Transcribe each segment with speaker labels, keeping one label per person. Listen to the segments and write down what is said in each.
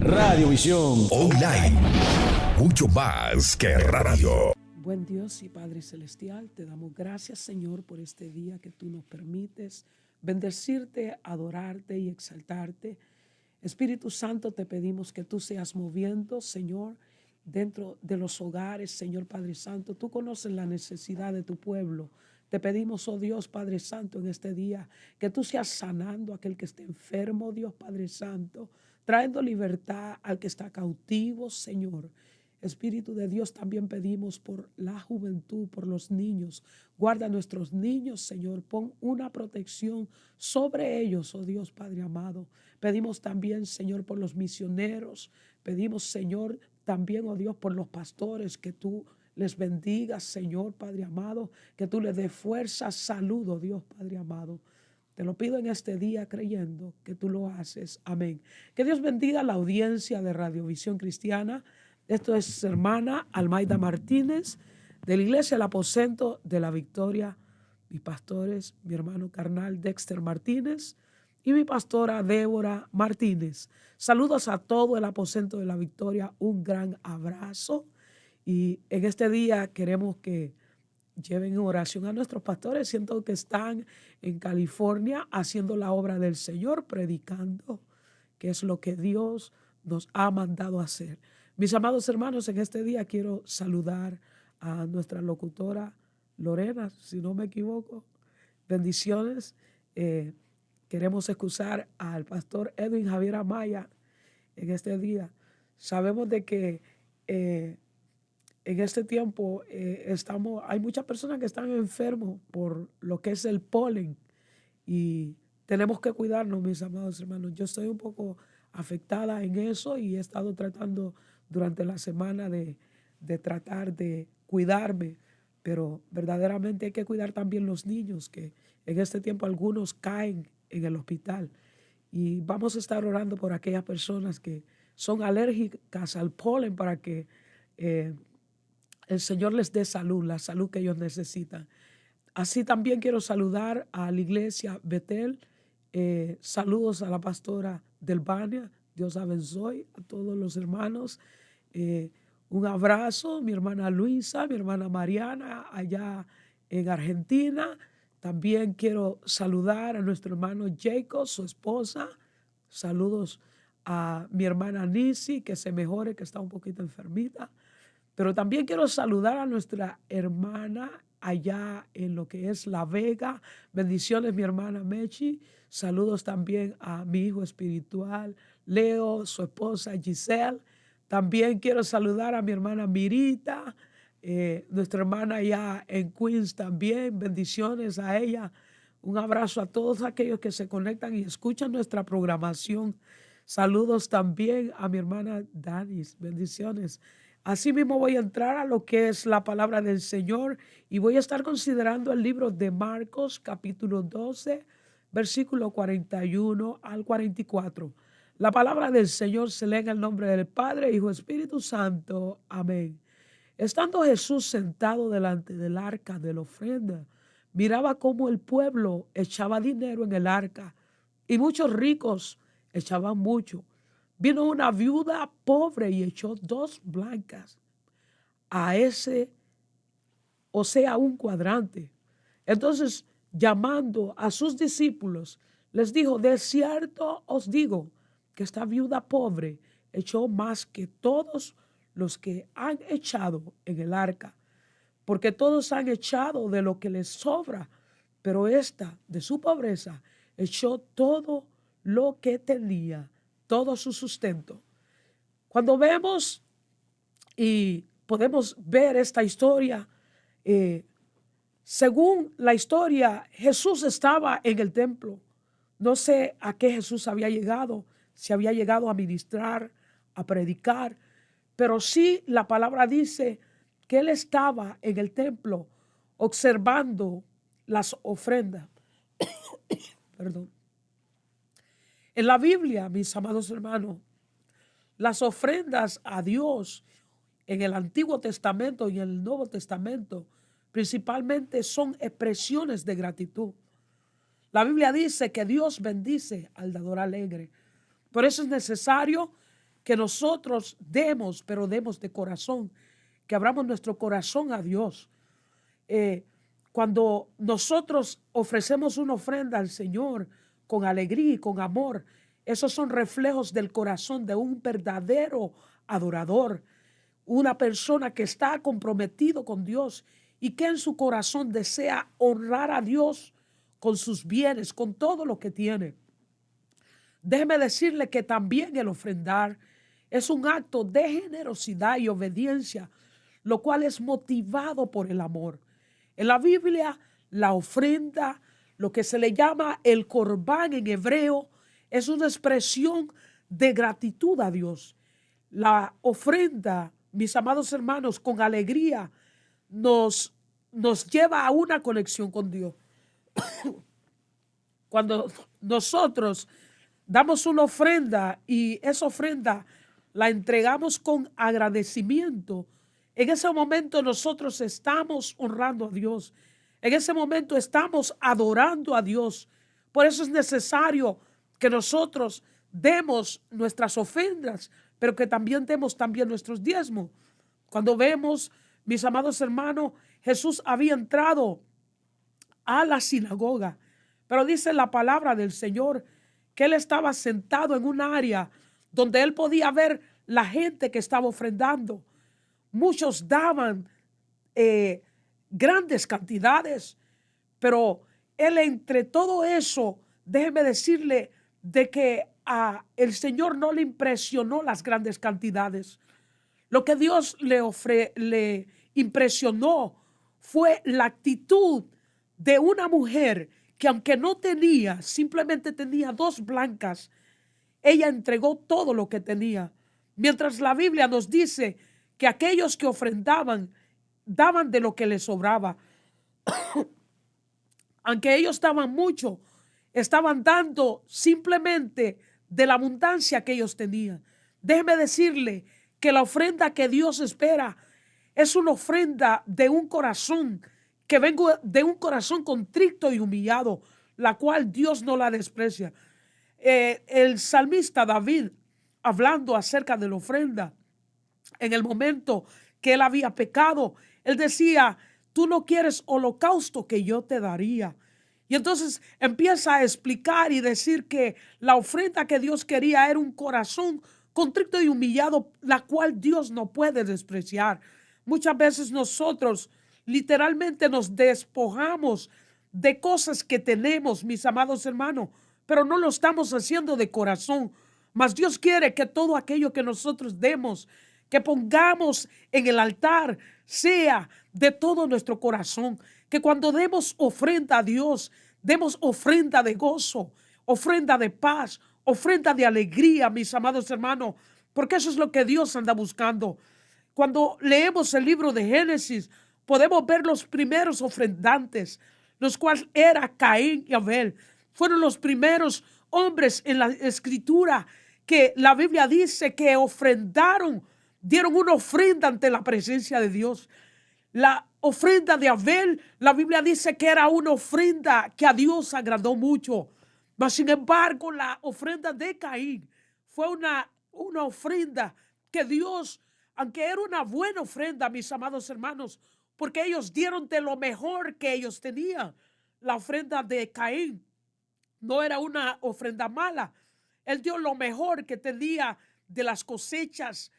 Speaker 1: Radiovisión Online. Mucho más que radio.
Speaker 2: Buen Dios y Padre Celestial, te damos gracias, Señor, por este día que tú nos permites bendecirte, adorarte y exaltarte. Espíritu Santo, te pedimos que tú seas moviendo, Señor, dentro de los hogares, Señor Padre Santo. Tú conoces la necesidad de tu pueblo. Te pedimos, oh Dios Padre Santo, en este día, que tú seas sanando a aquel que esté enfermo, Dios Padre Santo, trayendo libertad al que está cautivo, Señor. Espíritu de Dios, también pedimos por la juventud, por los niños. Guarda a nuestros niños, Señor. Pon una protección sobre ellos, oh Dios Padre amado. Pedimos también, Señor, por los misioneros. Pedimos, Señor, también, oh Dios, por los pastores, que tú les bendigas, Señor Padre amado, que tú les des fuerza, salud, oh Dios Padre amado. Te lo pido en este día creyendo que tú lo haces. Amén. Que Dios bendiga la audiencia de Radiovisión Cristiana. Esto es hermana Almaida Martínez de la Iglesia El Aposento de la Victoria. Mis pastores, mi hermano carnal Dexter Martínez y mi pastora Débora Martínez. Saludos a todo el Aposento de la Victoria. Un gran abrazo. Y en este día queremos que lleven en oración a nuestros pastores. Siento que están en California haciendo la obra del Señor, predicando, que es lo que Dios nos ha mandado a hacer. Mis amados hermanos, en este día quiero saludar a nuestra locutora Lorena, si no me equivoco. Bendiciones. Queremos excusar al pastor Edwin Javier Amaya en este día. Sabemos de que en este tiempo hay muchas personas que están enfermos por lo que es el polen y tenemos que cuidarnos, mis amados hermanos. Yo estoy un poco afectada en eso y he estado tratando durante la semana de tratar de cuidarme, pero verdaderamente hay que cuidar también los niños, que en este tiempo algunos caen en el hospital. Y vamos a estar orando por aquellas personas que son alérgicas al polen para que el Señor les dé salud, la salud que ellos necesitan. Así también quiero saludar a la iglesia Betel. Saludos a la pastora Delvania. Dios abenzoe a todos los hermanos. Un abrazo, mi hermana Luisa, mi hermana Mariana, allá en Argentina. También quiero saludar a nuestro hermano Jacob, su esposa. Saludos a mi hermana Nisi, que se mejore, que está un poquito enfermita. Pero también quiero saludar a nuestra hermana allá en lo que es La Vega. Bendiciones, mi hermana Mechi. Saludos también a mi hijo espiritual, Leo, su esposa Giselle. También quiero saludar a mi hermana Mirita, nuestra hermana allá en Queens también. Bendiciones a ella. Un abrazo a todos aquellos que se conectan y escuchan nuestra programación. Saludos también a mi hermana Danis. Bendiciones. Asimismo voy a entrar a lo que es la palabra del Señor y voy a estar considerando el libro de Marcos, capítulo 12, versículo 41 al 44. La palabra del Señor se lee en el nombre del Padre, Hijo, Espíritu Santo. Amén. Estando Jesús sentado delante del arca de la ofrenda, miraba cómo el pueblo echaba dinero en el arca y muchos ricos echaban mucho. Vino una viuda pobre y echó 2 blancas a ese, o sea, un cuadrante. Entonces, llamando a sus discípulos, les dijo: de cierto os digo que esta viuda pobre echó más que todos los que han echado en el arca, porque todos han echado de lo que les sobra, pero esta, de su pobreza, echó todo lo que tenía, todo su sustento. Cuando vemos y podemos ver esta historia, según la historia, Jesús estaba en el templo. No sé a qué Jesús había llegado, si había llegado a ministrar, a predicar, pero sí la palabra dice que él estaba en el templo observando las ofrendas. Perdón. En la Biblia, mis amados hermanos, las ofrendas a Dios en el Antiguo Testamento y en el Nuevo Testamento principalmente son expresiones de gratitud. La Biblia dice que Dios bendice al dador alegre. Por eso es necesario que nosotros demos, pero demos de corazón, que abramos nuestro corazón a Dios. Cuando nosotros ofrecemos una ofrenda al Señor con alegría y con amor, esos son reflejos del corazón de un verdadero adorador, una persona que está comprometido con Dios y que en su corazón desea honrar a Dios con sus bienes, con todo lo que tiene. Déjeme decirle que también el ofrendar es un acto de generosidad y obediencia, lo cual es motivado por el amor. En la Biblia, la ofrenda, lo que se le llama el corbán en hebreo, es una expresión de gratitud a Dios. La ofrenda, mis amados hermanos, con alegría nos lleva a una conexión con Dios. Cuando nosotros damos una ofrenda y esa ofrenda la entregamos con agradecimiento, en ese momento nosotros estamos honrando a Dios. En ese momento estamos adorando a Dios. Por eso es necesario que nosotros demos nuestras ofrendas, pero que también demos también nuestros diezmos. Cuando vemos, mis amados hermanos, Jesús había entrado a la sinagoga, pero dice la palabra del Señor que él estaba sentado en un área donde él podía ver la gente que estaba ofrendando. Muchos daban grandes cantidades, pero él entre todo eso, déjeme decirle de que a el Señor no le impresionó las grandes cantidades. Lo que Dios le impresionó fue la actitud de una mujer que, aunque no tenía, simplemente tenía 2 blancas, ella entregó todo lo que tenía. Mientras la Biblia nos dice que aquellos que ofrendaban daban de lo que les sobraba. Aunque ellos daban mucho, estaban dando simplemente de la abundancia que ellos tenían. Déjeme decirle que la ofrenda que Dios espera es una ofrenda de un corazón, que venga de un corazón contrito y humillado, la cual Dios no la desprecia. El salmista David, hablando acerca de la ofrenda, en el momento que él había pecado, él decía: tú no quieres holocausto que yo te daría. Y entonces empieza a explicar y decir que la ofrenda que Dios quería era un corazón contrito y humillado, la cual Dios no puede despreciar. Muchas veces nosotros literalmente nos despojamos de cosas que tenemos, mis amados hermanos, pero no lo estamos haciendo de corazón. Mas Dios quiere que todo aquello que nosotros demos, que pongamos en el altar, sea de todo nuestro corazón. Que cuando demos ofrenda a Dios, demos ofrenda de gozo, ofrenda de paz, ofrenda de alegría, mis amados hermanos, porque eso es lo que Dios anda buscando. Cuando leemos el libro de Génesis, podemos ver los primeros ofrendantes, los cuales era Caín y Abel. Fueron los primeros hombres en la escritura que la Biblia dice que ofrendaron, dieron una ofrenda ante la presencia de Dios. La ofrenda de Abel, la Biblia dice que era una ofrenda que a Dios agradó mucho. Mas sin embargo, la ofrenda de Caín fue una ofrenda que Dios, aunque era una buena ofrenda, mis amados hermanos, porque ellos dieron de lo mejor que ellos tenían. La ofrenda de Caín no era una ofrenda mala. Él dio lo mejor que tenía de las cosechas.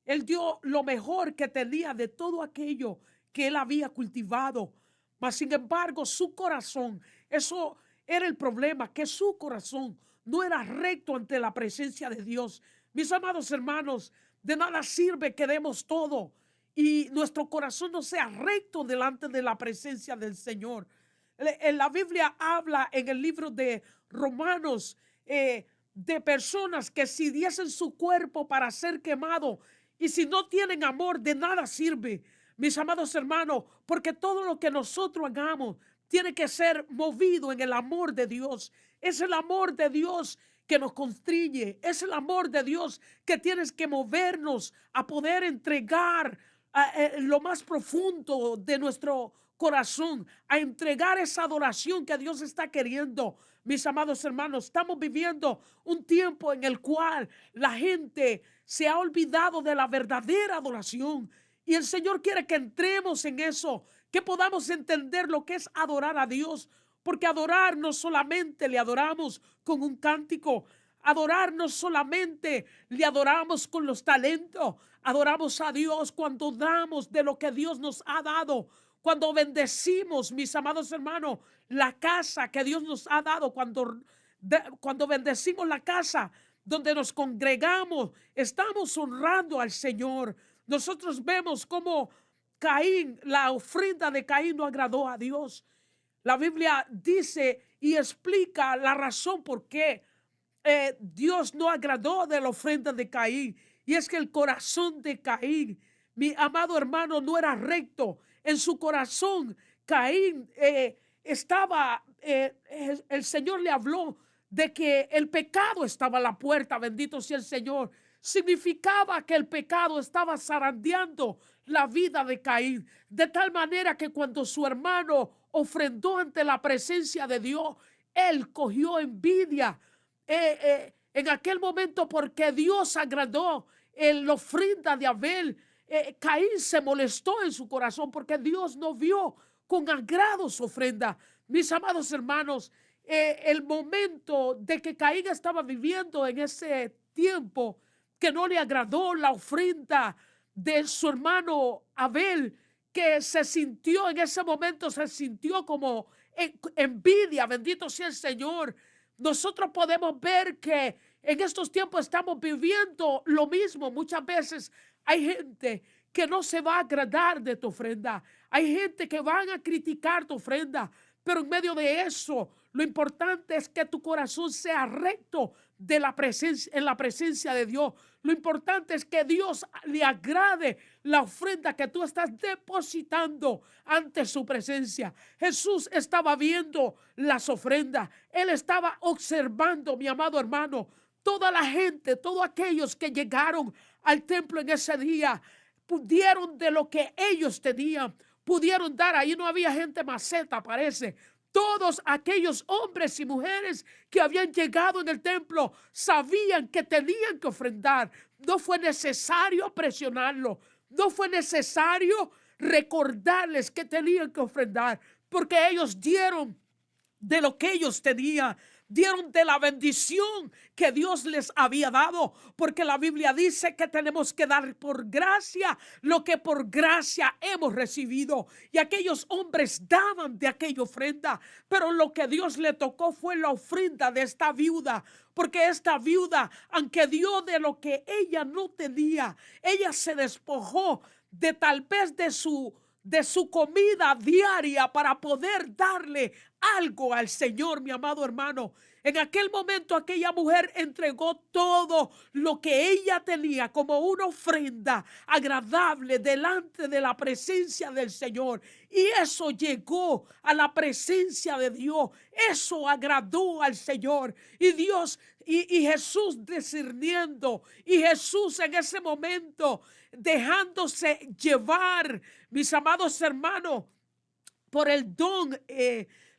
Speaker 2: Él dio lo mejor que tenía de todo aquello que él había cultivado. Mas sin embargo, su corazón, eso era el problema, que su corazón no era recto ante la presencia de Dios. Mis amados hermanos, de nada sirve que demos todo y nuestro corazón no sea recto delante de la presencia del Señor. En la Biblia habla en el libro de Romanos de personas que si diesen su cuerpo para ser quemado y si no tienen amor, de nada sirve, mis amados hermanos, porque todo lo que nosotros hagamos tiene que ser movido en el amor de Dios. Es el amor de Dios que nos constriñe, es el amor de Dios que tienes que movernos a poder entregar lo más profundo de nuestro corazón, a entregar esa adoración que Dios está queriendo. Mis amados hermanos, estamos viviendo un tiempo en el cual la gente se ha olvidado de la verdadera adoración. Y el Señor quiere que entremos en eso, que podamos entender lo que es adorar a Dios. Porque adorar no solamente le adoramos con un cántico, adorar no solamente le adoramos con los talentos, adoramos a Dios cuando damos de lo que Dios nos ha dado, cuando bendecimos, mis amados hermanos, la casa que Dios nos ha dado, cuando bendecimos la casa donde nos congregamos, estamos honrando al Señor. Nosotros vemos cómo Caín, la ofrenda de Caín no agradó a Dios. La Biblia dice y explica la razón por qué Dios no agradó de la ofrenda de Caín. Y es que el corazón de Caín, mi amado hermano, no era recto. En su corazón, Caín el Señor le habló de que el pecado estaba a la puerta, bendito sea el Señor. Significaba que el pecado estaba zarandeando la vida de Caín, de tal manera que cuando su hermano ofrendó ante la presencia de Dios, él cogió envidia en aquel momento porque Dios agradó en la ofrenda de Abel. Caín se molestó en su corazón porque Dios no vio con agrado su ofrenda. Mis amados hermanos, el momento de que Caín estaba viviendo en ese tiempo que no le agradó la ofrenda de su hermano Abel, que se sintió en ese momento, se sintió como envidia, bendito sea el Señor. Nosotros podemos ver que en estos tiempos estamos viviendo lo mismo. Muchas veces hay gente que no se va a agradar de tu ofrenda. Hay gente que van a criticar tu ofrenda. Pero en medio de eso, lo importante es que tu corazón sea recto en la presencia de Dios. Lo importante es que Dios le agrade la ofrenda que tú estás depositando ante su presencia. Jesús estaba viendo las ofrendas. Él estaba observando, mi amado hermano, toda la gente, todos aquellos que llegaron al templo en ese día, pudieron de lo que ellos tenían, pudieron dar. Ahí no había gente maceta, parece. Todos aquellos hombres y mujeres que habían llegado en el templo sabían que tenían que ofrendar. No fue necesario presionarlo. No fue necesario recordarles que tenían que ofrendar, porque ellos dieron de lo que ellos tenían. Dieron de la bendición que Dios les había dado, porque la Biblia dice que tenemos que dar por gracia lo que por gracia hemos recibido. Y aquellos hombres daban de aquella ofrenda, pero lo que Dios le tocó fue la ofrenda de esta viuda, porque esta viuda, aunque dio de lo que ella no tenía, ella se despojó de tal vez de su comida diaria para poder darle algo al Señor, mi amado hermano. En aquel momento aquella mujer entregó todo lo que ella tenía como una ofrenda agradable delante de la presencia del Señor. Y eso llegó a la presencia de Dios. Eso agradó al Señor. Y Dios y Jesús discerniendo. Y Jesús en ese momento dejándose llevar, mis amados hermanos, por el don,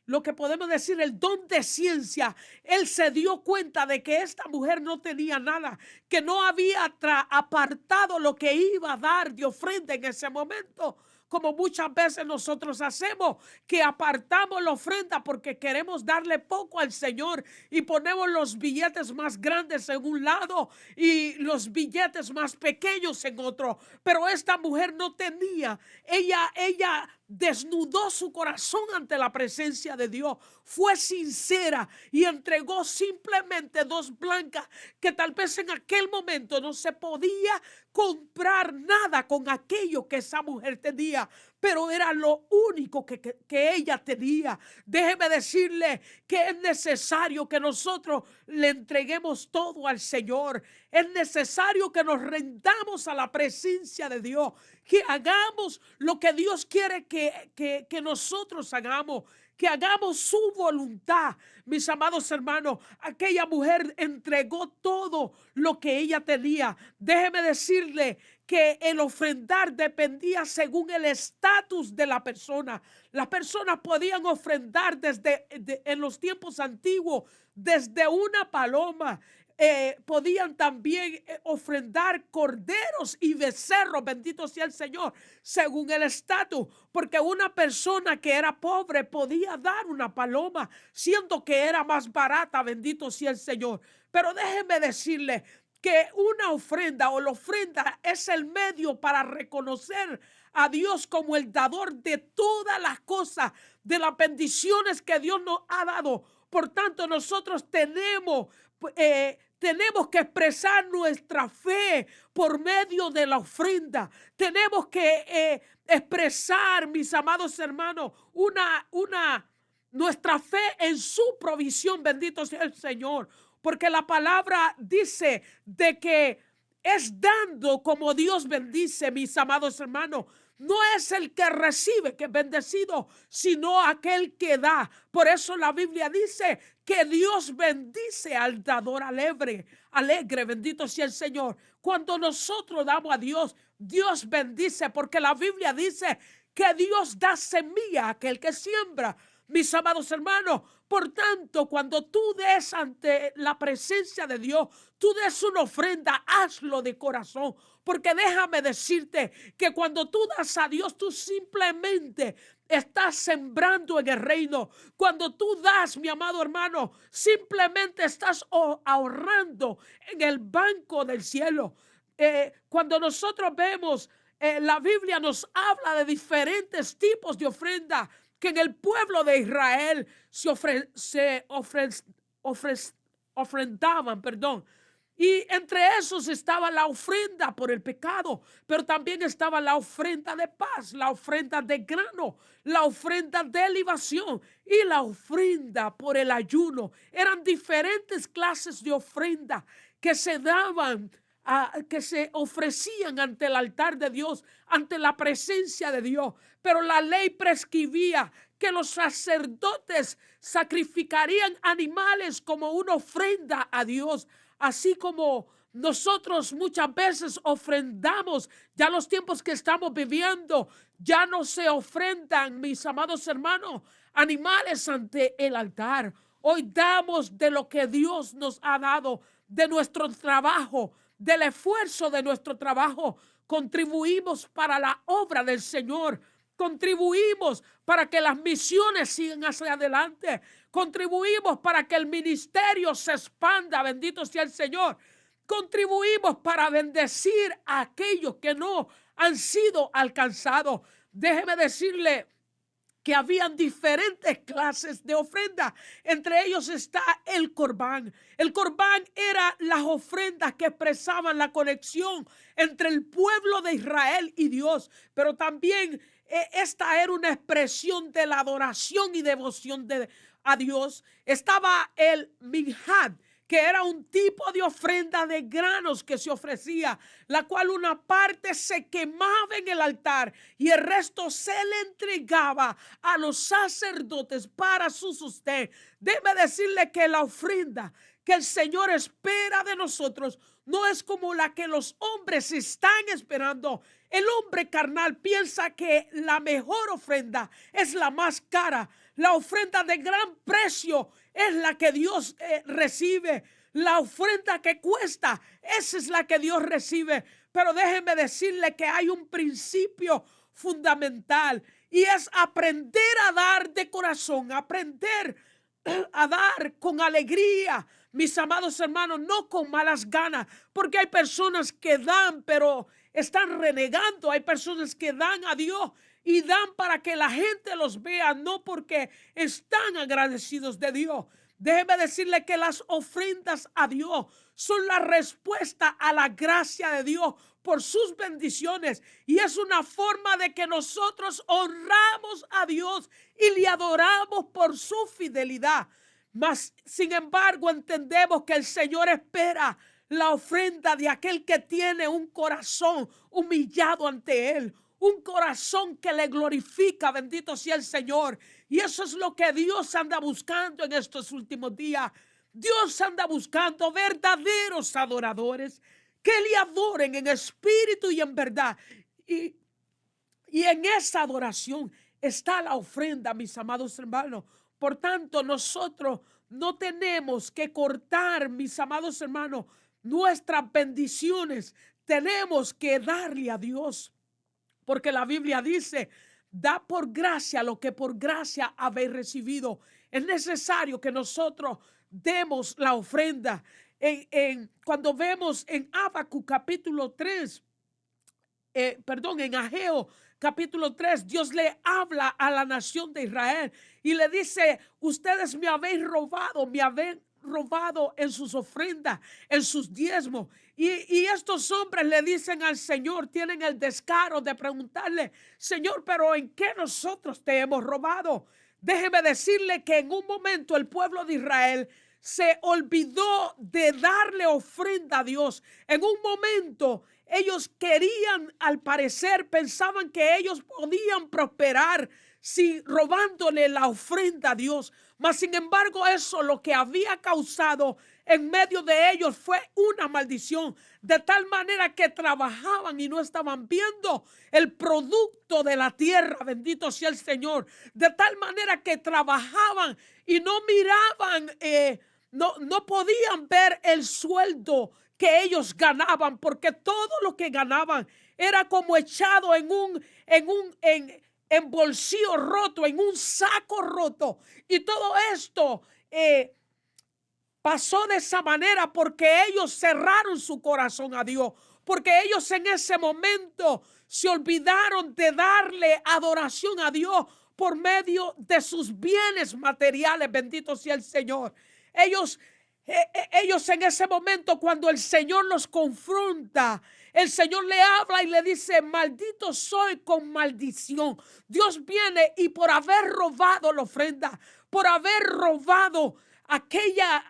Speaker 2: lo que podemos decir, el don de ciencia. Él se dio cuenta de que esta mujer no tenía nada, que no había apartado lo que iba a dar de ofrenda en ese momento, como muchas veces nosotros hacemos, que apartamos la ofrenda porque queremos darle poco al Señor y ponemos los billetes más grandes en un lado y los billetes más pequeños en otro. Pero esta mujer no tenía, ella desnudó su corazón ante la presencia de Dios, fue sincera y entregó simplemente 2 blancas, que tal vez en aquel momento no se podía comprar nada con aquello que esa mujer tenía, pero era lo único que ella tenía. Déjeme decirle que es necesario que nosotros le entreguemos todo al Señor. Es necesario que nos rendamos a la presencia de Dios, que hagamos lo que Dios quiere que nosotros hagamos, que hagamos su voluntad. Mis amados hermanos, aquella mujer entregó todo lo que ella tenía. Déjeme decirle que el ofrendar dependía según el estatus de la persona. Las personas podían ofrendar en los tiempos antiguos, desde una paloma. podían también ofrendar corderos y becerros, bendito sea el Señor, según el estatus, porque una persona que era pobre podía dar una paloma, siendo que era más barata, bendito sea el Señor. Pero déjeme decirle que una ofrenda o la ofrenda es el medio para reconocer a Dios como el dador de todas las cosas, de las bendiciones que Dios nos ha dado. Por tanto, nosotros tenemos que expresar nuestra fe por medio de la ofrenda. Tenemos que expresar, mis amados hermanos, nuestra fe en su provisión. Bendito sea el Señor. Porque la palabra dice de que es dando como Dios bendice, mis amados hermanos. No es el que recibe que es bendecido, sino aquel que da. Por eso la Biblia dice que Dios bendice al dador alegre, bendito sea el Señor. Cuando nosotros damos a Dios, Dios bendice, porque la Biblia dice que Dios da semilla a aquel que siembra. Mis amados hermanos, por tanto, cuando tú des ante la presencia de Dios, tú des una ofrenda, hazlo de corazón. Porque déjame decirte que cuando tú das a Dios, tú simplemente estás sembrando en el reino. Cuando tú das, mi amado hermano, simplemente estás ahorrando en el banco del cielo. Cuando nosotros vemos, la Biblia nos habla de diferentes tipos de ofrenda que en el pueblo de Israel se ofrendaban, y entre esos estaba la ofrenda por el pecado, pero también estaba la ofrenda de paz, la ofrenda de grano, la ofrenda de libación y la ofrenda por el ayuno. Eran diferentes clases de ofrenda que se daban, que se ofrecían ante el altar de Dios, ante la presencia de Dios. Pero la ley prescribía que los sacerdotes sacrificarían animales como una ofrenda a Dios. Así como nosotros muchas veces ofrendamos, ya los tiempos que estamos viviendo, ya no se ofrendan, mis amados hermanos, animales ante el altar. Hoy damos de lo que Dios nos ha dado, de nuestro trabajo, del esfuerzo de nuestro trabajo. Contribuimos para la obra del Señor. Contribuimos para que las misiones sigan hacia adelante. Contribuimos para que el ministerio se expanda. Bendito sea el Señor. Contribuimos para bendecir a aquellos que no han sido alcanzados. Déjeme decirle que habían diferentes clases de ofrenda. Entre ellos está el corbán. El corbán era las ofrendas que expresaban la conexión entre el pueblo de Israel y Dios, pero también esta era una expresión de la adoración y devoción a Dios. Estaba el minjad, que era un tipo de ofrenda de granos que se ofrecía, la cual una parte se quemaba en el altar y el resto se le entregaba a los sacerdotes para su sustento. Debe decirle que la ofrenda que el Señor espera de nosotros no es como la que los hombres están esperando. El hombre carnal piensa que la mejor ofrenda es la más cara. La ofrenda de gran precio es la que Dios recibe. La ofrenda que cuesta, esa es la que Dios recibe. Pero déjeme decirle que hay un principio fundamental y es aprender a dar de corazón, aprender a dar con alegría, mis amados hermanos, no con malas ganas, porque hay personas que dan pero están renegando. Hay personas que dan a Dios y dan para que la gente los vea, no porque están agradecidos de Dios. Déjeme decirle que las ofrendas a Dios son la respuesta a la gracia de Dios por sus bendiciones, y es una forma de que nosotros honramos a Dios y le adoramos por su fidelidad. Mas, sin embargo, entendemos que el Señor espera la ofrenda de aquel que tiene un corazón humillado ante Él, un corazón que le glorifica. Bendito sea el Señor. Y eso es lo que Dios anda buscando en estos últimos días. Dios anda buscando verdaderos adoradores que le adoren en espíritu y en verdad. Y en esa adoración está la ofrenda, mis amados hermanos. Por tanto, nosotros no tenemos que cortar, mis amados hermanos, nuestras bendiciones. Tenemos que darle a Dios, porque la Biblia dice: da por gracia lo que por gracia habéis recibido. Es necesario que nosotros demos la ofrenda. Cuando vemos en Habacuc capítulo 3, en Ageo capítulo 3, Dios le habla a la nación de Israel y le dice: ustedes me habéis robado en sus ofrendas, en sus diezmos. Y estos hombres le dicen al Señor, tienen el descaro de preguntarle: Señor, pero ¿en qué nosotros te hemos robado? Déjeme decirle que en un momento el pueblo de Israel se olvidó de darle ofrenda a Dios. En un momento ellos querían, al parecer, pensaban que ellos podían prosperar si robándole la ofrenda a Dios. Mas sin embargo, eso lo que había causado en medio de ellos fue una maldición, de tal manera que trabajaban y no estaban viendo el producto de la tierra. Bendito sea el Señor. De tal manera que trabajaban y no miraban, no podían ver el sueldo que ellos ganaban, porque todo lo que ganaban era como echado en bolsillo roto, en un saco roto. Y todo esto pasó de esa manera porque ellos cerraron su corazón a Dios, porque ellos en ese momento se olvidaron de darle adoración a Dios por medio de sus bienes materiales. Bendito sea el Señor. Ellos en ese momento, cuando el Señor los confronta, el Señor le habla y le dice: maldito soy con maldición. Dios viene y por haber robado la ofrenda, por haber robado aquella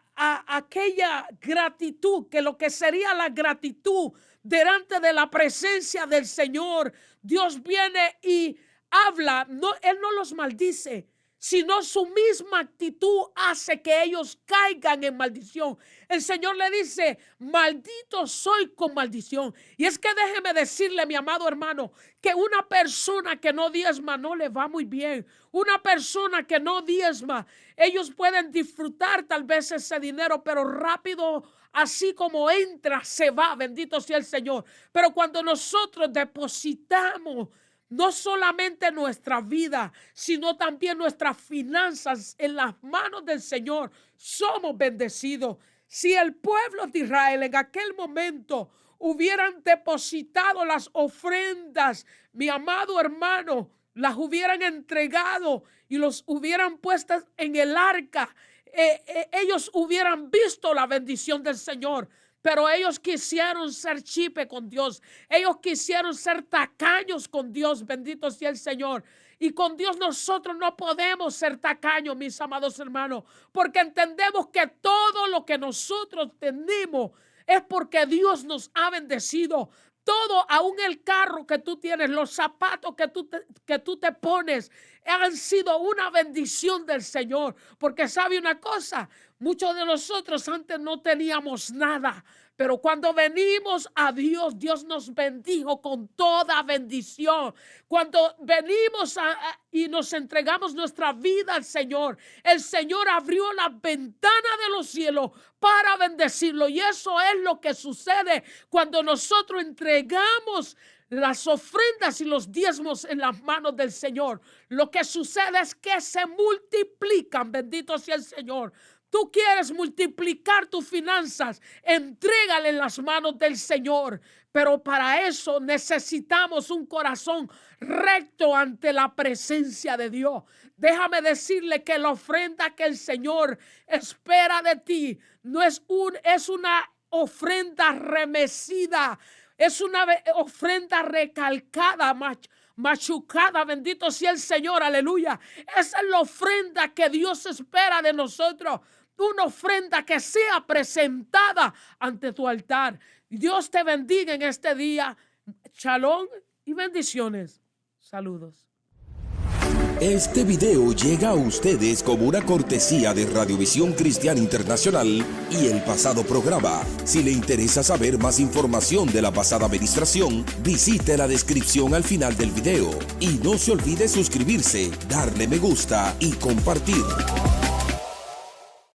Speaker 2: gratitud, que lo que sería la gratitud delante de la presencia del Señor, Dios viene y habla. No, Él no los maldice, sino su misma actitud hace que ellos caigan en maldición. El Señor le dice: maldito soy con maldición. Y es que déjeme decirle, mi amado hermano, que una persona que no diezma no le va muy bien. Una persona que no diezma, ellos pueden disfrutar tal vez ese dinero, pero rápido, así como entra, se va. Bendito sea el Señor. Pero cuando nosotros depositamos no solamente nuestra vida, sino también nuestras finanzas en las manos del Señor, somos bendecidos. Si el pueblo de Israel en aquel momento hubieran depositado las ofrendas, mi amado hermano, las hubieran entregado y los hubieran puesto en el arca, ellos hubieran visto la bendición del Señor. Pero ellos quisieron ser chipe con Dios. Ellos quisieron ser tacaños con Dios. Bendito sea el Señor. Y con Dios nosotros no podemos ser tacaños, mis amados hermanos, porque entendemos que todo lo que nosotros tenemos es porque Dios nos ha bendecido. Todo, aún el carro que tú tienes, los zapatos que tú te pones, han sido una bendición del Señor. Porque sabe una cosa, muchos de nosotros antes no teníamos nada, pero cuando venimos a Dios, Dios nos bendijo con toda bendición. Cuando venimos y nos entregamos nuestra vida al Señor, el Señor abrió la ventana de los cielos para bendecirlo. Y eso es lo que sucede cuando nosotros entregamos las ofrendas y los diezmos en las manos del Señor. Lo que sucede es que se multiplican. Bendito sea el Señor. Tú quieres multiplicar tus finanzas, entrégale en las manos del Señor. Pero para eso necesitamos un corazón recto ante la presencia de Dios. Déjame decirle que la ofrenda que el Señor espera de ti no es una ofrenda remecida, es una ofrenda recalcada, machucada. Bendito sea el Señor, aleluya. Esa es la ofrenda que Dios espera de nosotros. Una ofrenda que sea presentada ante tu altar. Dios te bendiga en este día. Shalom y bendiciones. Saludos.
Speaker 1: Este video llega a ustedes como una cortesía de Radiovisión Cristiana Internacional y el pasado programa. Si le interesa saber más información de la pasada administración, visite la descripción al final del video. Y no se olvide suscribirse, darle me gusta y compartir.